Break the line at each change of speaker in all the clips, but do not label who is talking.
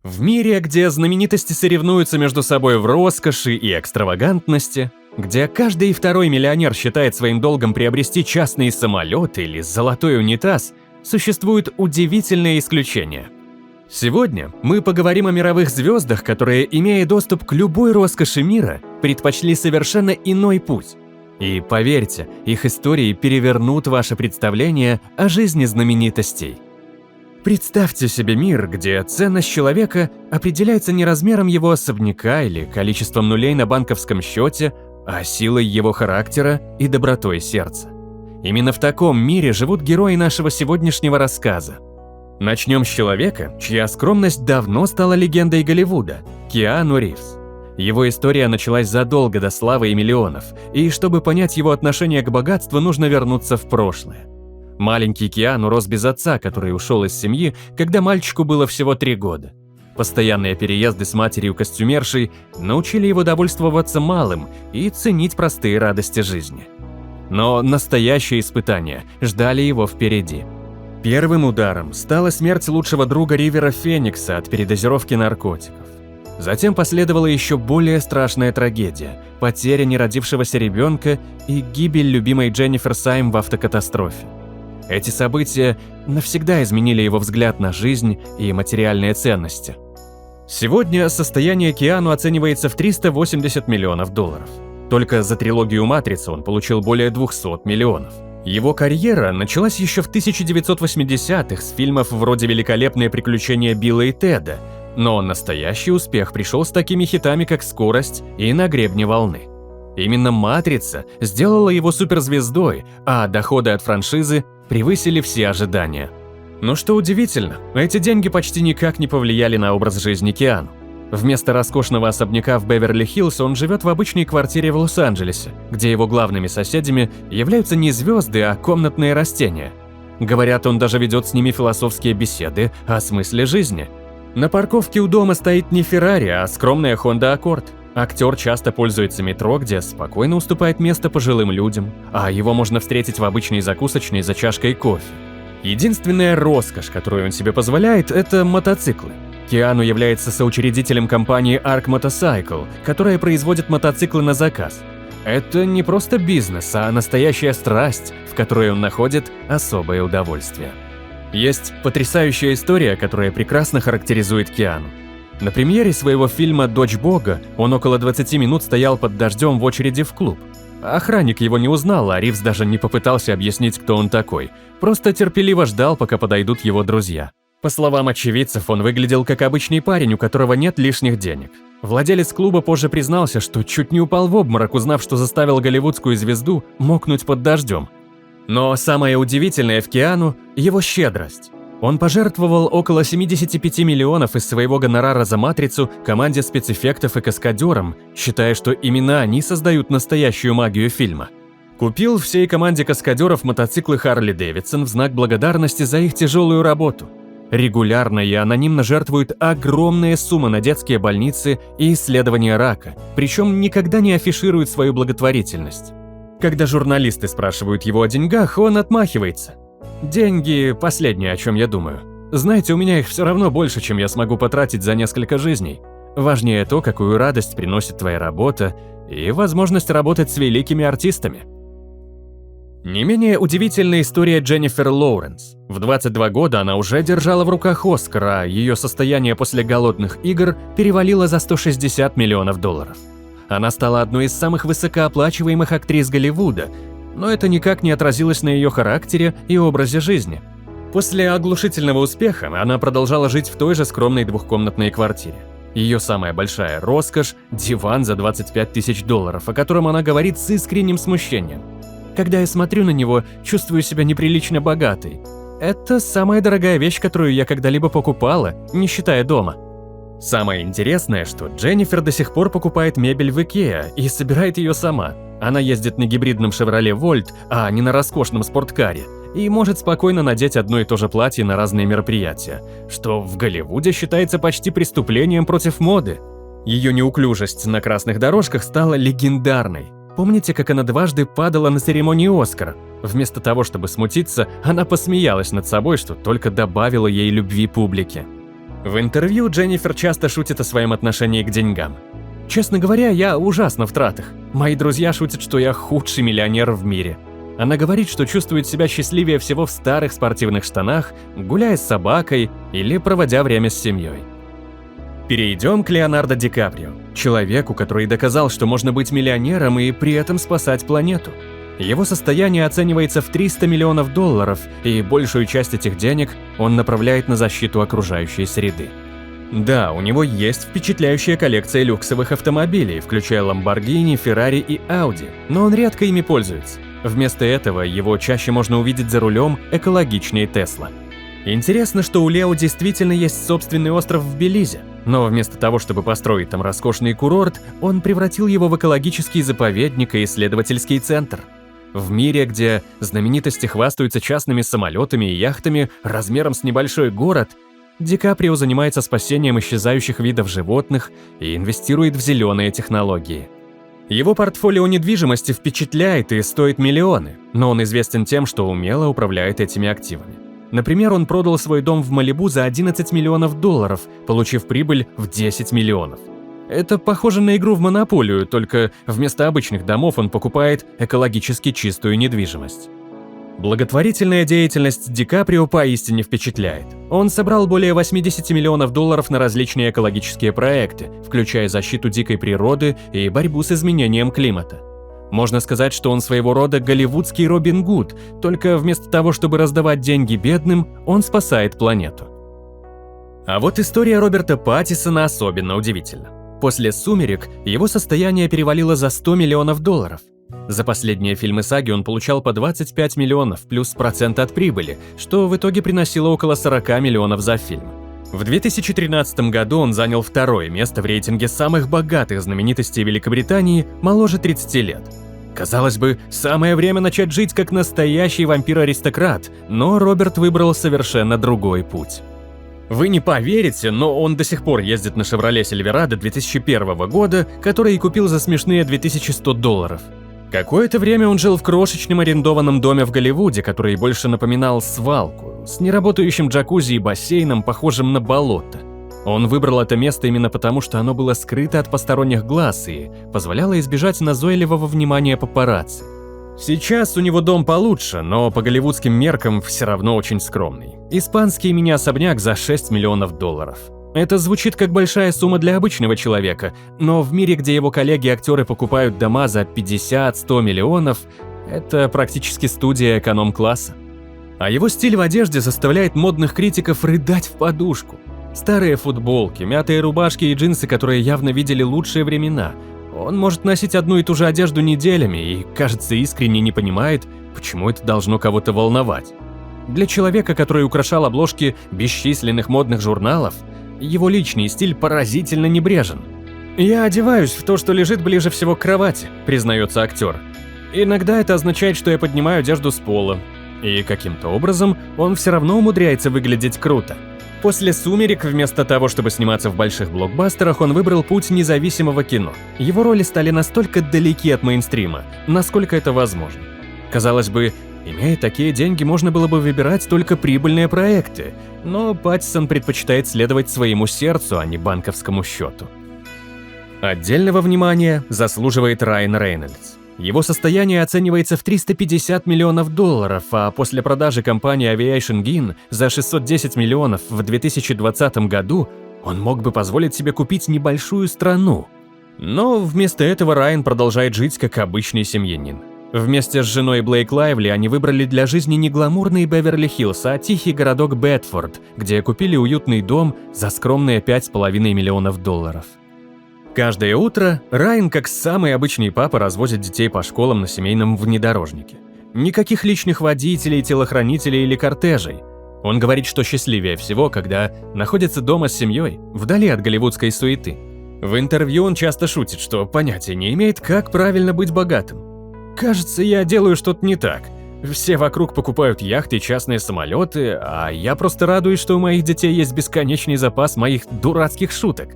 В мире, где знаменитости соревнуются между собой в роскоши и экстравагантности, где каждый второй миллионер считает своим долгом приобрести частный самолет или золотой унитаз, существует удивительное исключение. Сегодня мы поговорим о мировых звездах, которые, имея доступ к любой роскоши мира, предпочли совершенно иной путь. И поверьте, их истории перевернут ваше представление о жизни знаменитостей. Представьте себе мир, где ценность человека определяется не размером его особняка или количеством нулей на банковском счете, а силой его характера и добротой сердца. Именно в таком мире живут герои нашего сегодняшнего рассказа. Начнем с человека, чья скромность давно стала легендой Голливуда – Киану Ривз. Его история началась задолго до славы и миллионов, и чтобы понять его отношение к богатству, нужно вернуться в прошлое. Маленький Киану рос без отца, который ушел из семьи, когда мальчику было всего 3 года. Постоянные переезды с матерью-костюмершей научили его довольствоваться малым и ценить простые радости жизни. Но настоящие испытания ждали его впереди. Первым ударом стала смерть лучшего друга Ривера Феникса от передозировки наркотиков. Затем последовала еще более страшная трагедия – потеря неродившегося ребенка и гибель любимой Дженнифер Сайм в автокатастрофе. Эти события навсегда изменили его взгляд на жизнь и материальные ценности. Сегодня состояние Киану оценивается в $380 миллионов. Только за трилогию «Матрица» он получил более 200 миллионов. Его карьера началась еще в 1980-х с фильмов вроде «Великолепные приключения Билла и Теда», но настоящий успех пришел с такими хитами, как «Скорость» и «На гребне волны». Именно «Матрица» сделала его суперзвездой, а доходы от франшизы превысили все ожидания. Но что удивительно, эти деньги почти никак не повлияли на образ жизни Киану. Вместо роскошного особняка в Беверли-Хиллз он живет в обычной квартире в Лос-Анджелесе, где его главными соседями являются не звезды, а комнатные растения. Говорят, он даже ведет с ними философские беседы о смысле жизни. На парковке у дома стоит не Феррари, а скромная Honda Accord. Актер часто пользуется метро, где спокойно уступает место пожилым людям, а его можно встретить в обычной закусочной за чашкой кофе. Единственная роскошь, которую он себе позволяет, это мотоциклы. Киану является соучредителем компании Arc Motorcycle, которая производит мотоциклы на заказ. Это не просто бизнес, а настоящая страсть, в которой он находит особое удовольствие. Есть потрясающая история, которая прекрасно характеризует Киану. На премьере своего фильма «Дочь Бога» он около 20 минут стоял под дождем в очереди в клуб. Охранник его не узнал, а Ривз даже не попытался объяснить, кто он такой. Просто терпеливо ждал, пока подойдут его друзья. По словам очевидцев, он выглядел как обычный парень, у которого нет лишних денег. Владелец клуба позже признался, что чуть не упал в обморок, узнав, что заставил голливудскую звезду мокнуть под дождем. Но самое удивительное в Киану – его щедрость. Он пожертвовал около 75 миллионов из своего гонорара за «Матрицу» команде спецэффектов и каскадерам, считая, что именно они создают настоящую магию фильма. Купил всей команде каскадеров мотоциклы Харли Дэвидсон в знак благодарности за их тяжелую работу. Регулярно и анонимно жертвует огромные суммы на детские больницы и исследования рака, причем никогда не афиширует свою благотворительность. Когда журналисты спрашивают его о деньгах, он отмахивается. «Деньги – последнее, о чем я думаю. Знаете, у меня их все равно больше, чем я смогу потратить за несколько жизней. Важнее то, какую радость приносит твоя работа и возможность работать с великими артистами». Не менее удивительная история Дженнифер Лоуренс. В 22 года она уже держала в руках Оскар, а ее состояние после «Голодных игр» перевалило за $160 миллионов. Она стала одной из самых высокооплачиваемых актрис Голливуда, но это никак не отразилось на ее характере и образе жизни. После оглушительного успеха она продолжала жить в той же скромной двухкомнатной квартире. Ее самая большая роскошь – диван за $25 тысяч, о котором она говорит с искренним смущением. «Когда я смотрю на него, чувствую себя неприлично богатой. Это самая дорогая вещь, которую я когда-либо покупала, не считая дома». Самое интересное, что Дженнифер до сих пор покупает мебель в Икеа и собирает ее сама. Она ездит на гибридном Chevrolet Volt, а не на роскошном спорткаре, и может спокойно надеть одно и то же платье на разные мероприятия, что в Голливуде считается почти преступлением против моды. Ее неуклюжесть на красных дорожках стала легендарной. Помните, как она дважды падала на церемонии Оскара? Вместо того, чтобы смутиться, она посмеялась над собой, что только добавило ей любви публики. В интервью Дженнифер часто шутит о своем отношении к деньгам. «Честно говоря, я ужасно в тратах. Мои друзья шутят, что я худший миллионер в мире». Она говорит, что чувствует себя счастливее всего в старых спортивных штанах, гуляя с собакой или проводя время с семьей. Перейдем к Леонардо Ди Каприо, человеку, который доказал, что можно быть миллионером и при этом спасать планету. Его состояние оценивается в $300 миллионов, и большую часть этих денег он направляет на защиту окружающей среды. Да, у него есть впечатляющая коллекция люксовых автомобилей, включая Lamborghini, Ferrari и Audi, но он редко ими пользуется. Вместо этого его чаще можно увидеть за рулем экологичнее Tesla. Интересно, что у Лео действительно есть собственный остров в Белизе, но вместо того, чтобы построить там роскошный курорт, он превратил его в экологический заповедник и исследовательский центр. В мире, где знаменитости хвастаются частными самолетами и яхтами размером с небольшой город, Ди Каприо занимается спасением исчезающих видов животных и инвестирует в зеленые технологии. Его портфолио недвижимости впечатляет и стоит миллионы, но он известен тем, что умело управляет этими активами. Например, он продал свой дом в Малибу за $11 миллионов, получив прибыль в 10 миллионов. Это похоже на игру в монополию, только вместо обычных домов он покупает экологически чистую недвижимость. Благотворительная деятельность Ди Каприо поистине впечатляет. Он собрал более $80 миллионов на различные экологические проекты, включая защиту дикой природы и борьбу с изменением климата. Можно сказать, что он своего рода голливудский Робин Гуд, только вместо того, чтобы раздавать деньги бедным, он спасает планету. А вот история Роберта Паттисона особенно удивительна. После «Сумерек» его состояние перевалило за $100 миллионов. За последние фильмы саги он получал по 25 миллионов плюс процент от прибыли, что в итоге приносило около 40 миллионов за фильм. В 2013 году он занял второе место в рейтинге самых богатых знаменитостей Великобритании моложе 30 лет. Казалось бы, самое время начать жить как настоящий вампир-аристократ, но Роберт выбрал совершенно другой путь. Вы не поверите, но он до сих пор ездит на Chevrolet Silverado 2001 года, который купил за смешные $2100. Какое-то время он жил в крошечном арендованном доме в Голливуде, который больше напоминал свалку, с неработающим джакузи и бассейном, похожим на болото. Он выбрал это место именно потому, что оно было скрыто от посторонних глаз и позволяло избежать назойливого внимания папарацци. Сейчас у него дом получше, но по голливудским меркам все равно очень скромный. Испанский мини-особняк за $6 миллионов. Это звучит как большая сумма для обычного человека, но в мире, где его коллеги и актеры покупают дома за 50-100 миллионов, это практически студия эконом-класса. А его стиль в одежде заставляет модных критиков рыдать в подушку. Старые футболки, мятые рубашки и джинсы, которые явно видели лучшие времена. Он может носить одну и ту же одежду неделями и, кажется, искренне не понимает, почему это должно кого-то волновать. Для человека, который украшал обложки бесчисленных модных журналов, его личный стиль поразительно небрежен. «Я одеваюсь в то, что лежит ближе всего к кровати», — признается актер. «Иногда это означает, что я поднимаю одежду с пола. И каким-то образом он все равно умудряется выглядеть круто». После «Сумерек» вместо того, чтобы сниматься в больших блокбастерах, он выбрал путь независимого кино. Его роли стали настолько далеки от мейнстрима, насколько это возможно. Казалось бы, имея такие деньги, можно было бы выбирать только прибыльные проекты, но Паттисон предпочитает следовать своему сердцу, а не банковскому счету. Отдельного внимания заслуживает Райан Рейнольдс. Его состояние оценивается в $350 миллионов, а после продажи компании Aviation Gin за 610 миллионов в 2020 году он мог бы позволить себе купить небольшую страну. Но вместо этого Райан продолжает жить как обычный семьянин. Вместе с женой Блейк Лайвли они выбрали для жизни не гламурный Беверли-Хиллз, а тихий городок Бэдфорд, где купили уютный дом за скромные $5,5 миллионов. Каждое утро Райан, как самый обычный папа, развозит детей по школам на семейном внедорожнике. Никаких личных водителей, телохранителей или кортежей. Он говорит, что счастливее всего, когда находится дома с семьей, вдали от голливудской суеты. В интервью он часто шутит, что понятия не имеет, как правильно быть богатым. «Кажется, я делаю что-то не так. Все вокруг покупают яхты и частные самолеты, а я просто радуюсь, что у моих детей есть бесконечный запас моих дурацких шуток».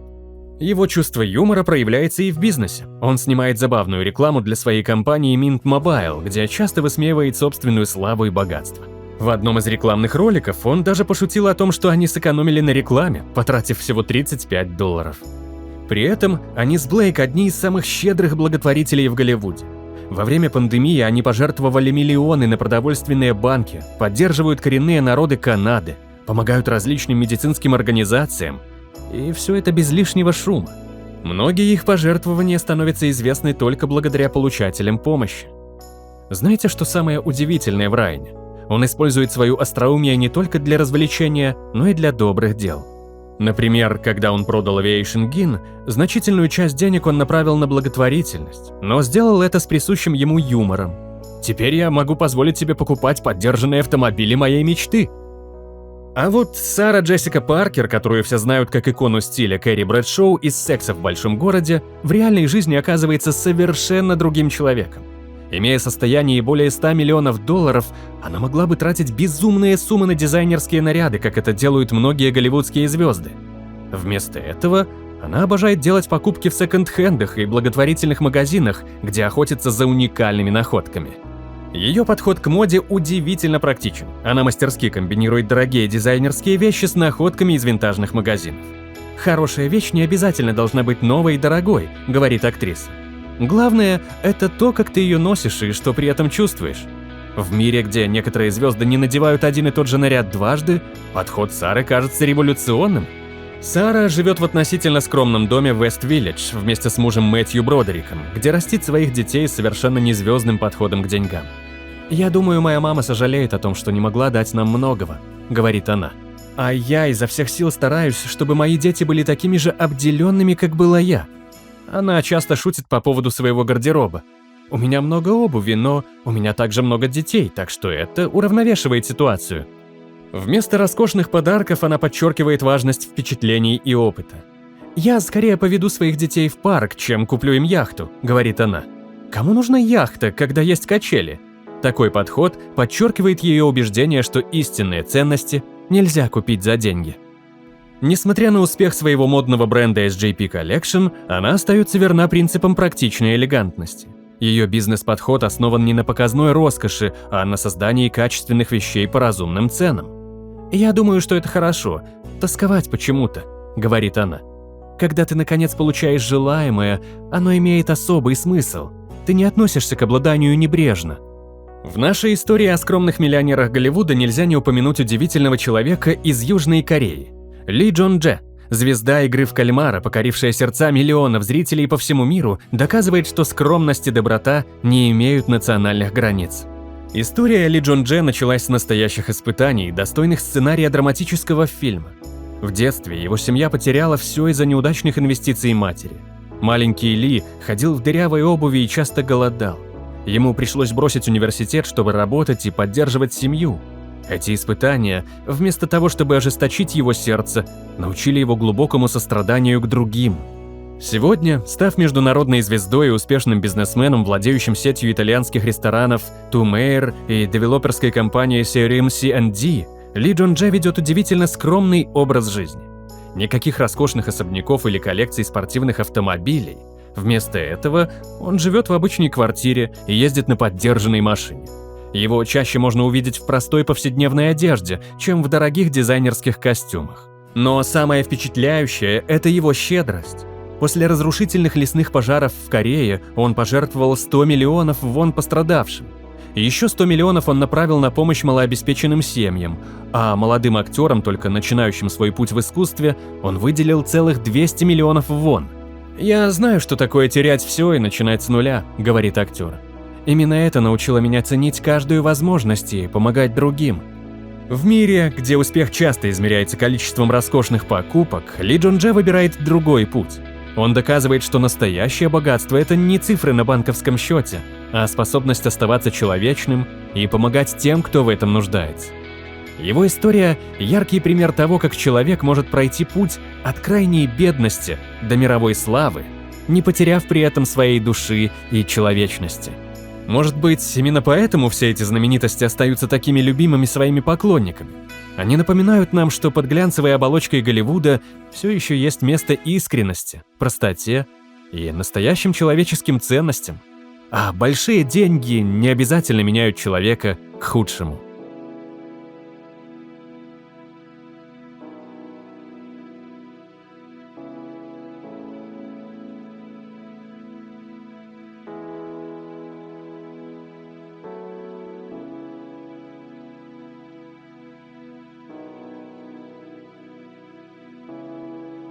Его чувство юмора проявляется и в бизнесе. Он снимает забавную рекламу для своей компании Mint Mobile, где часто высмеивает собственную славу и богатство. В одном из рекламных роликов он даже пошутил о том, что они сэкономили на рекламе, потратив всего $35. При этом они с Блейк одни из самых щедрых благотворителей в Голливуде. Во время пандемии они пожертвовали миллионы на продовольственные банки, поддерживают коренные народы Канады, помогают различным медицинским организациям. И все это без лишнего шума. Многие их пожертвования становятся известны только благодаря получателям помощи. Знаете, что самое удивительное в Райане? Он использует свою остроумие не только для развлечения, но и для добрых дел. Например, когда он продал Aviation Gin, значительную часть денег он направил на благотворительность, но сделал это с присущим ему юмором. «Теперь я могу позволить себе покупать подержанные автомобили моей мечты». А вот Сара Джессика Паркер, которую все знают как икону стиля Кэрри Брэдшоу из «Секса в большом городе», в реальной жизни оказывается совершенно другим человеком. Имея состояние более $100 миллионов, она могла бы тратить безумные суммы на дизайнерские наряды, как это делают многие голливудские звезды. Вместо этого она обожает делать покупки в секонд-хендах и благотворительных магазинах, где охотится за уникальными находками. Ее подход к моде удивительно практичен. Она мастерски комбинирует дорогие дизайнерские вещи с находками из винтажных магазинов. «Хорошая вещь не обязательно должна быть новой и дорогой», — говорит актриса. Главное – это то, как ты ее носишь и что при этом чувствуешь. В мире, где некоторые звезды не надевают один и тот же наряд дважды, подход Сары кажется революционным. Сара живет в относительно скромном доме в Вест-Виллидж вместе с мужем Мэтью Бродериком, где растит своих детей с совершенно незвездным подходом к деньгам. «Я думаю, моя мама сожалеет о том, что не могла дать нам многого», – говорит она. «А я изо всех сил стараюсь, чтобы мои дети были такими же обделенными, как была я». Она часто шутит по поводу своего гардероба. «У меня много обуви, но у меня также много детей, так что это уравновешивает ситуацию». Вместо роскошных подарков она подчеркивает важность впечатлений и опыта. «Я скорее поведу своих детей в парк, чем куплю им яхту», — говорит она. «Кому нужна яхта, когда есть качели?» Такой подход подчеркивает ее убеждение, что истинные ценности нельзя купить за деньги. Несмотря на успех своего модного бренда SJP Collection, она остается верна принципам практичной элегантности. Ее бизнес-подход основан не на показной роскоши, а на создании качественных вещей по разумным ценам. «Я думаю, что это хорошо – тосковать почему-то», – говорит она. «Когда ты наконец получаешь желаемое, оно имеет особый смысл. Ты не относишься к обладанию небрежно». В нашей истории о скромных миллионерах Голливуда нельзя не упомянуть удивительного человека из Южной Кореи. Ли Джон Дже, звезда игры в кальмара, покорившая сердца миллионов зрителей по всему миру, доказывает, что скромность и доброта не имеют национальных границ. История Ли Джон Дже началась с настоящих испытаний, достойных сценария драматического фильма. В детстве его семья потеряла все из-за неудачных инвестиций матери. Маленький Ли ходил в дырявой обуви и часто голодал. Ему пришлось бросить университет, чтобы работать и поддерживать семью. Эти испытания, вместо того, чтобы ожесточить его сердце, научили его глубокому состраданию к другим. Сегодня, став международной звездой и успешным бизнесменом, владеющим сетью итальянских ресторанов Тумейр и девелоперской компанией CRMC&D, Ли Джон Дже ведет удивительно скромный образ жизни. Никаких роскошных особняков или коллекций спортивных автомобилей. Вместо этого он живет в обычной квартире и ездит на поддержанной машине. Его чаще можно увидеть в простой повседневной одежде, чем в дорогих дизайнерских костюмах. Но самое впечатляющее – это его щедрость. После разрушительных лесных пожаров в Корее он пожертвовал 100 миллионов вон пострадавшим. Еще 100 миллионов он направил на помощь малообеспеченным семьям, а молодым актерам, только начинающим свой путь в искусстве, он выделил целых 200 миллионов вон. «Я знаю, что такое терять все и начинать с нуля», – говорит актер. «Именно это научило меня ценить каждую возможность и помогать другим». В мире, где успех часто измеряется количеством роскошных покупок, Ли Джон Дже выбирает другой путь. Он доказывает, что настоящее богатство – это не цифры на банковском счете, а способность оставаться человечным и помогать тем, кто в этом нуждается. Его история – яркий пример того, как человек может пройти путь от крайней бедности до мировой славы, не потеряв при этом своей души и человечности. Может быть, именно поэтому все эти знаменитости остаются такими любимыми своими поклонниками. Они напоминают нам, что под глянцевой оболочкой Голливуда все еще есть место искренности, простоте и настоящим человеческим ценностям. А большие деньги не обязательно меняют человека к худшему.